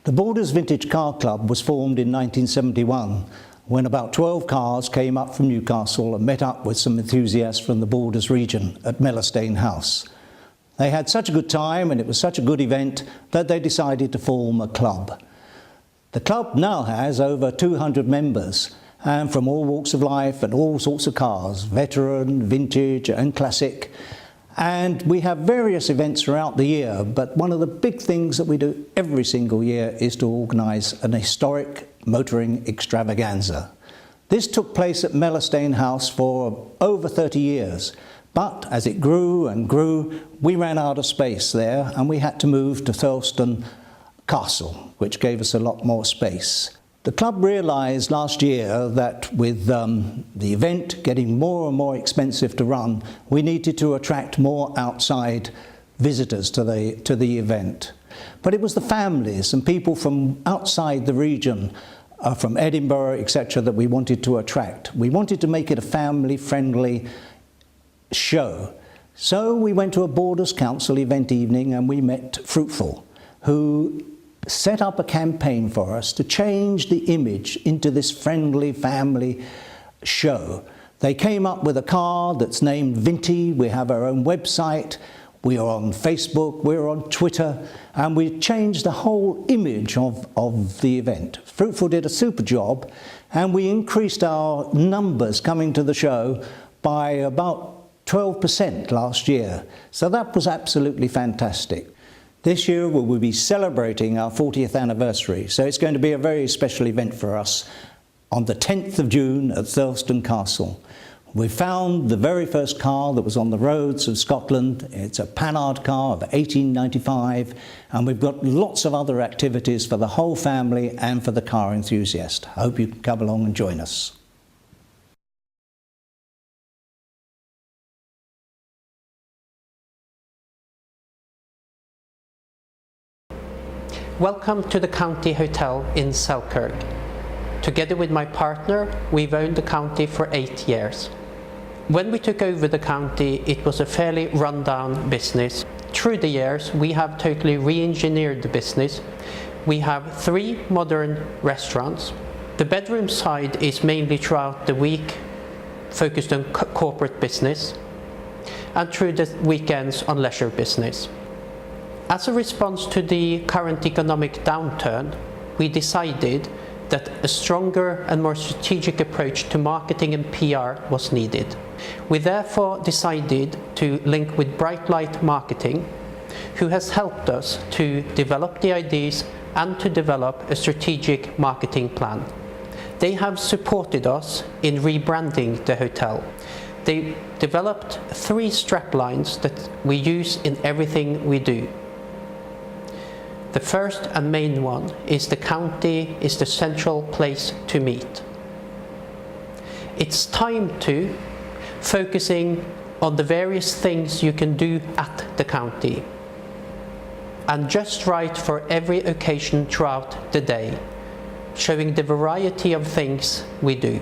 The Borders Vintage Car Club was formed in 1971 when about 12 cars came up from Newcastle and met up with some enthusiasts from the Borders region at Mellestane House. They had such a good time and it was such a good event that they decided to form a club. The club now has over 200 members and from all walks of life and all sorts of cars, veteran, vintage and classic. And we have various events throughout the year, but one of the big things that we do every single year is to organise an historic motoring extravaganza. This took place at Mellestane House for over 30 years, but as it grew and grew, we ran out of space there and we had to move to Thurleston Castle, which gave us a lot more space. The club realised last year that with the event getting more and more expensive to run, we needed to attract more outside visitors to the event. But it was the families and people from outside the region, from Edinburgh, etc., that we wanted to attract. We wanted to make it a family-friendly show. So we went to a Borders Council event evening and we met Fruitful, who set up a campaign for us to change the image into this friendly family show. They came up with a car that's named Vinty. We have our own website, we are on Facebook, we're on Twitter, and we changed the whole image of the event. Fruitful did a super job and we increased our numbers coming to the show by about 12% last year. So that was absolutely fantastic. This year we will be celebrating our 40th anniversary, so it's going to be a very special event for us on the 10th of June at Thurleston Castle. We found the very first car that was on the roads of Scotland. It's a Panhard car of 1895, and we've got lots of other activities for the whole family and for the car enthusiast. I hope you can come along and join us. Welcome to the County Hotel in Selkirk. Together with my partner, we've owned the county for 8 years. When we took over the county, it was a fairly run-down business. Through the years, we have totally re-engineered the business. We have 3 modern restaurants. The bedroom side is mainly throughout the week focused on corporate business, and through the weekends on leisure business. As a response to the current economic downturn, we decided that a stronger and more strategic approach to marketing and PR was needed. We therefore decided to link with Bright Light Marketing, who has helped us to develop the ideas and to develop a strategic marketing plan. They have supported us in rebranding the hotel. They developed 3 straplines that we use in everything we do. The first and main one is the county is the central place to meet. It's time to focusing on the various things you can do at the county, and just right for every occasion throughout the day, showing the variety of things we do.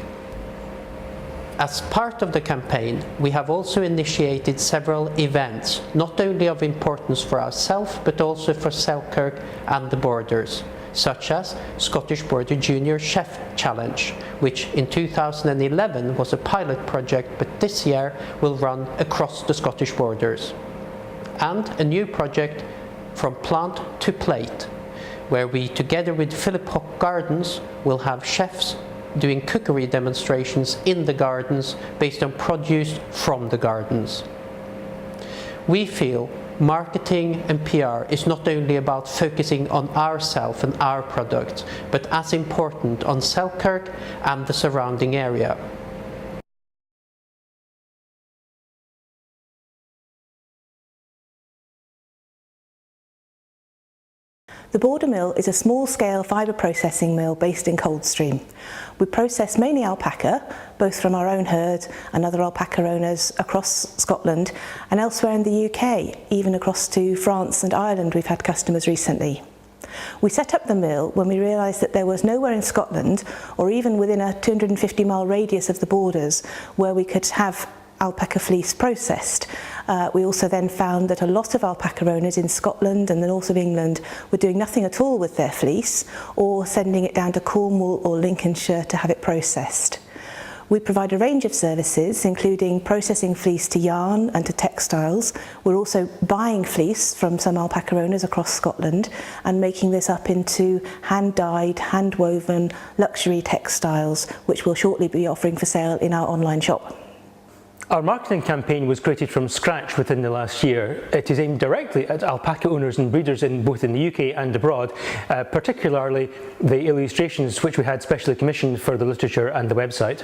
As part of the campaign, we have also initiated several events, not only of importance for ourselves, but also for Selkirk and the Borders, such as Scottish Border Junior Chef Challenge, which in 2011 was a pilot project, but this year will run across the Scottish borders. And a new project From Plant to Plate, where we, together with Philip Hock Gardens, will have chefs doing cookery demonstrations in the gardens based on produce from the gardens. We feel marketing and PR is not only about focusing on ourselves and our products, but as important on Selkirk and the surrounding area. The Border Mill is a small-scale fibre processing mill based in Coldstream. We process mainly alpaca, both from our own herd and other alpaca owners across Scotland and elsewhere in the UK, even across to France and Ireland. We've had customers recently. We set up the mill when we realised that there was nowhere in Scotland, or even within a 250-mile radius of the borders, where we could have alpaca fleece processed. We also then found that a lot of alpaca owners in Scotland and the north of England were doing nothing at all with their fleece or sending it down to Cornwall or Lincolnshire to have it processed. We provide a range of services, including processing fleece to yarn and to textiles. We're also buying fleece from some alpaca owners across Scotland and making this up into hand-dyed, hand-woven luxury textiles, which we'll shortly be offering for sale in our online shop. Our marketing campaign was created from scratch within the last year. It is aimed directly at alpaca owners and breeders both in the UK and abroad, particularly the illustrations which we had specially commissioned for the literature and the website.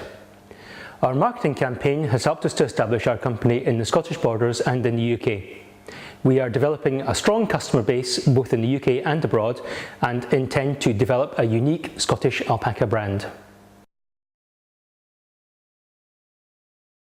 Our marketing campaign has helped us to establish our company in the Scottish borders and in the UK. We are developing a strong customer base both in the UK and abroad and intend to develop a unique Scottish alpaca brand.